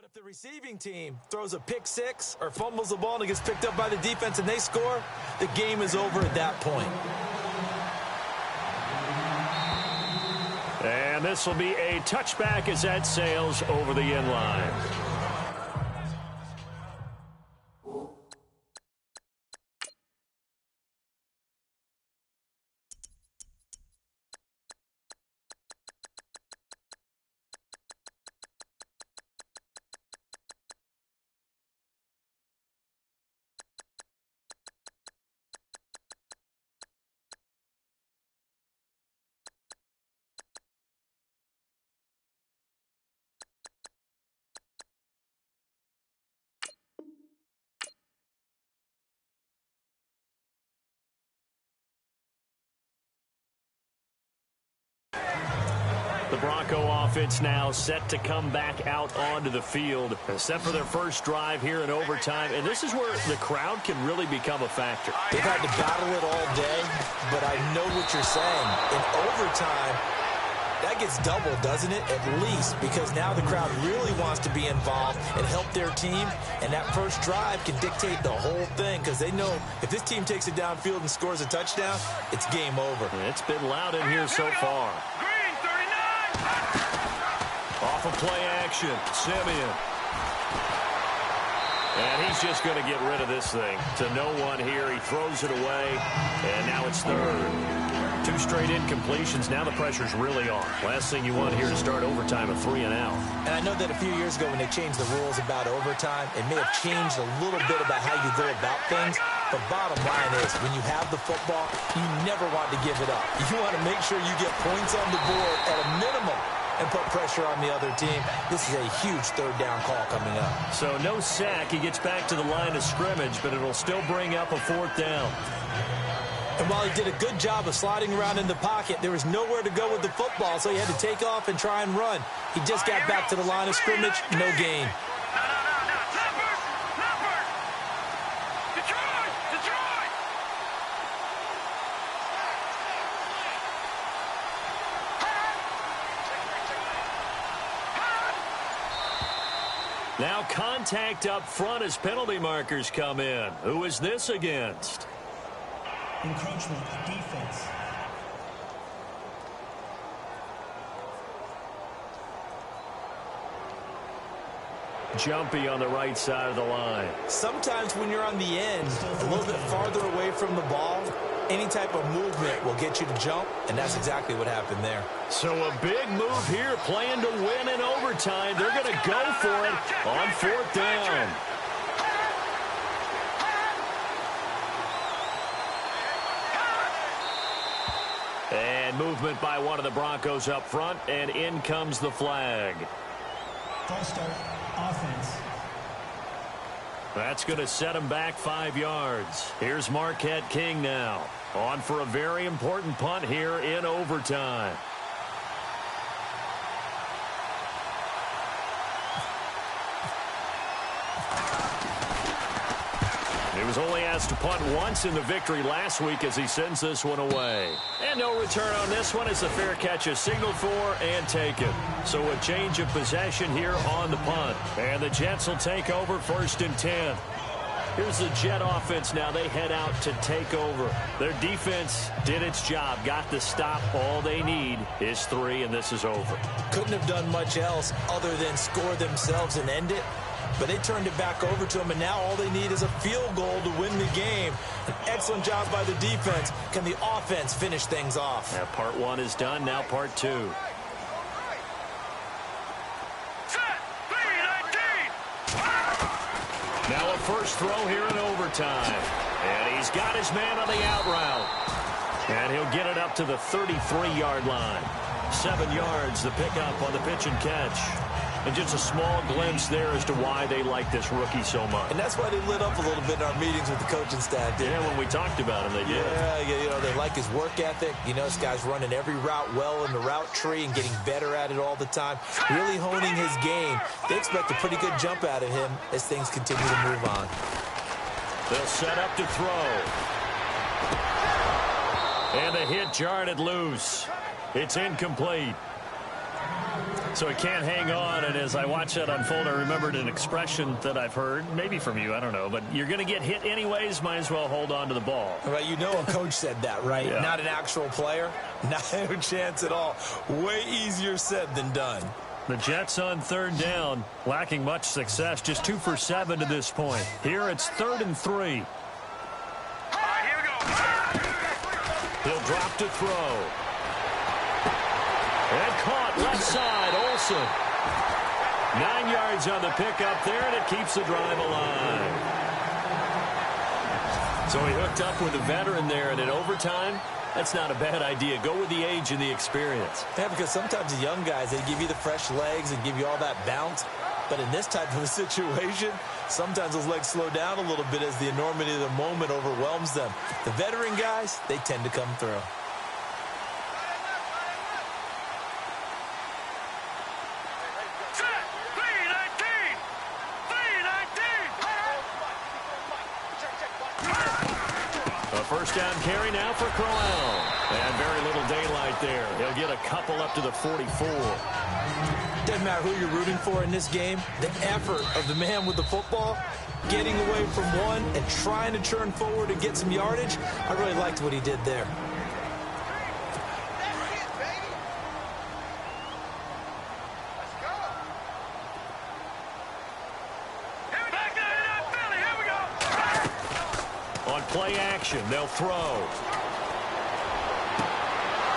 If the receiving team throws a pick six or fumbles the ball and it gets picked up by the defense and they score, the game is over at that point. And this will be a touchback as that sails over the end line. The Bronco offense now set to come back out onto the field, set for their first drive here in overtime. And this is where the crowd can really become a factor. They've had to battle it all day, but I know what you're saying. In overtime, that gets doubled, doesn't it? At least, because now the crowd really wants to be involved and help their team. And that first drive can dictate the whole thing because they know if this team takes it downfield and scores a touchdown, it's game over. It's been loud in here so far. Off of play action, Simeon. And he's just going to get rid of this thing to no one here. He throws it away, and now it's third. 2 straight incompletions. Now the pressure's really on. Last thing you want here to start overtime, a 3-and-out. And I know that a few years ago when they changed the rules about overtime, it may have changed a little bit about how you go about things. But bottom line is, when you have the football, you never want to give it up. You want to make sure you get points on the board at a minimum and put pressure on the other team. This is a huge third down call coming up. So no sack. He gets back to the line of scrimmage, but it'll still bring up a 4th down. And while he did a good job of sliding around in the pocket, there was nowhere to go with the football, so he had to take off and try and run. He just got back to the line of scrimmage, no gain. Now contact up front as penalty markers come in. Who is this against? Encroachment, defense. Jumpy on the right side of the line. Sometimes when you're on the end, a little bit farther away from the ball, any type of movement will get you to jump, and that's exactly what happened there. So a big move here, playing to win in overtime. They're going to go for it on 4th down. And movement by one of the Broncos up front, and in comes the flag. False start, offense. That's going to set him back 5 yards. Here's Marquette King now, on for a very important punt here in overtime. He was only asked to punt once in the victory last week as he sends this one away. And no return on this one as the fair catch is signaled for and taken. So a change of possession here on the punt. And the Jets will take over 1st and 10. Here's the Jet offense now. They head out to take over. Their defense did its job, got the stop. All they need is 3, and this is over. Couldn't have done much else other than score themselves and end it. But they turned it back over to them, and now all they need is a field goal to win the game. An excellent job by the defense. Can the offense finish things off? Now part 1 is done. Now part 2. Now a first throw here in overtime. And he's got his man on the out route. And he'll get it up to the 33-yard line. 7 yards, the pickup on the pitch and catch. And just a small glimpse there as to why they like this rookie so much. And that's why they lit up a little bit in our meetings with the coaching staff. Yeah, when we talked about him, they did. Yeah, you know, they like his work ethic. You know, this guy's running every route well in the route tree and getting better at it all the time. Really honing his game. They expect a pretty good jump out of him as things continue to move on. They'll set up to throw. And the hit jarred it loose. It's incomplete. So he can't hang on, and as I watch that unfold, I remembered an expression that I've heard, maybe from you, I don't know, but you're going to get hit anyways, might as well hold on to the ball. Well, you know a coach said that, right? Yeah. Not an actual player. Not a chance at all. Way easier said than done. The Jets on third down, lacking much success, just 2 for 7 to this point. Here it's 3rd and 3. Here we go. He'll drop to throw. And caught left side, Olsen. 9 yards on the pickup there, and it keeps the drive alive. So he hooked up with a veteran there, and in overtime, that's not a bad idea. Go with the age and the experience. Yeah, because sometimes the young guys, they give you the fresh legs and give you all that bounce. But in this type of a situation, sometimes those legs slow down a little bit as the enormity of the moment overwhelms them. The veteran guys, they tend to come through. First down carry now for Crowell. And very little daylight there. He'll get a couple up to the 44. Doesn't matter who you're rooting for in this game. The effort of the man with the football, getting away from one and trying to turn forward and get some yardage. I really liked what he did there. Play action. They'll throw.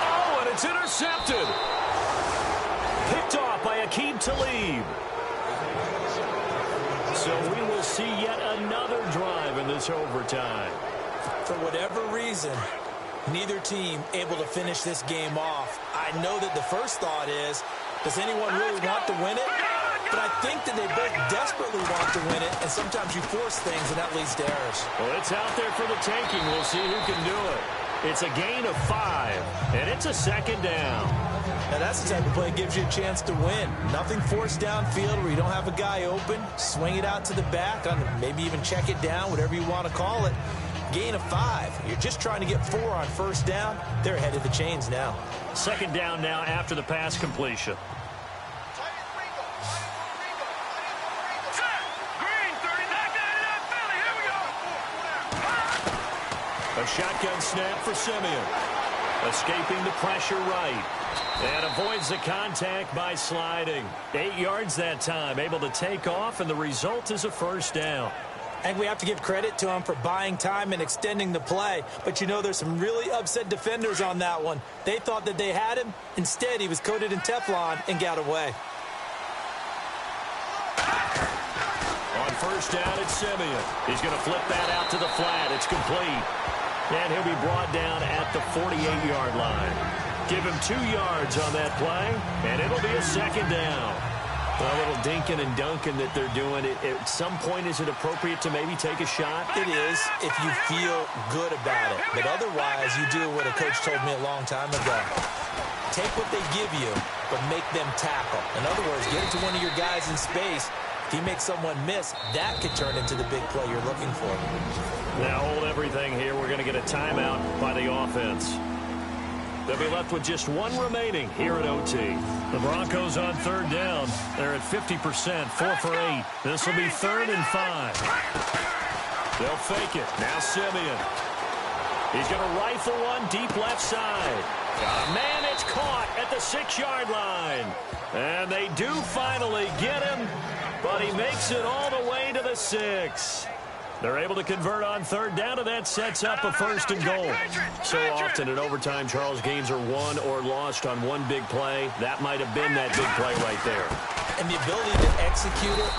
Oh, and it's intercepted. Picked off by Aqib Talib. So we will see yet another drive in this overtime. For whatever reason, neither team able to finish this game off. I know that the first thought is, does anyone really want to win it? But I think that they both desperately want to win it, and sometimes you force things, and that leads to errors. Well, it's out there for the taking. We'll see who can do it. It's a gain of 5, and it's a 2nd down. Now, that's the type of play that gives you a chance to win. Nothing forced downfield where you don't have a guy open. Swing it out to the back, maybe even check it down, whatever you want to call it. Gain of 5. You're just trying to get 4 on first down. They're ahead of the chains now. 2nd down now after the pass completion. A shotgun snap for Simeon. Escaping the pressure right. And avoids the contact by sliding. 8 yards that time. Able to take off, and the result is a first down. I think we have to give credit to him for buying time and extending the play. But you know, there's some really upset defenders on that one. They thought that they had him. Instead, he was coated in Teflon and got away. On first down, it's Simeon. He's going to flip that out to the flat. It's complete. And he'll be brought down at the 48-yard line. Give him 2 yards on that play, and it'll be a 2nd down. A little dinking and dunking that they're doing. At some point, is it appropriate to maybe take a shot? It is if you feel good about it. But otherwise, you do what a coach told me a long time ago. Take what they give you, but make them tackle. In other words, get it to one of your guys in space. If you make someone miss, that could turn into the big play you're looking for. Now hold everything here. We're going to get a timeout by the offense. They'll be left with just 1 remaining here at OT. The Broncos on third down. They're at 50%, 4 for 8. This will be 3rd and 5. They'll fake it. Now Simeon. He's going to rifle one deep left side. Man, it's caught at the 6-yard line. And they do finally get him, but he makes it all the way to the 6. They're able to convert on third down, and that sets up a 1st and goal. So often in overtime, Charles, games are won or lost on one big play. That might have been that big play right there. And the ability to execute it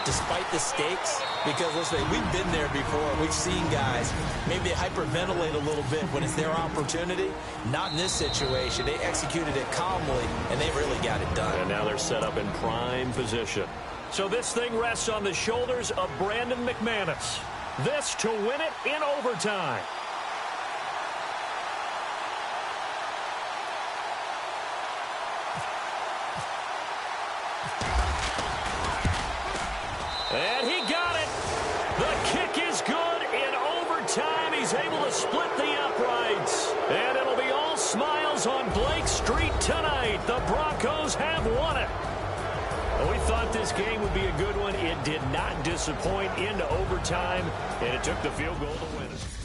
despite the stakes, because let's say we've been there before. We've seen guys, maybe they hyperventilate a little bit when it's their opportunity. Not in this situation. They executed it calmly, and they really got it done. And now they're set up in prime position. So this thing rests on the shoulders of Brandon McManus. This to win it in overtime. And he got it. The kick is good in overtime. He's able to split the uprights. And it'll be all smiles Eagles on Blake Street tonight. The Broncos have won it. Well, we thought this game would be a good one. It did not disappoint into overtime, and it took the field goal to win it.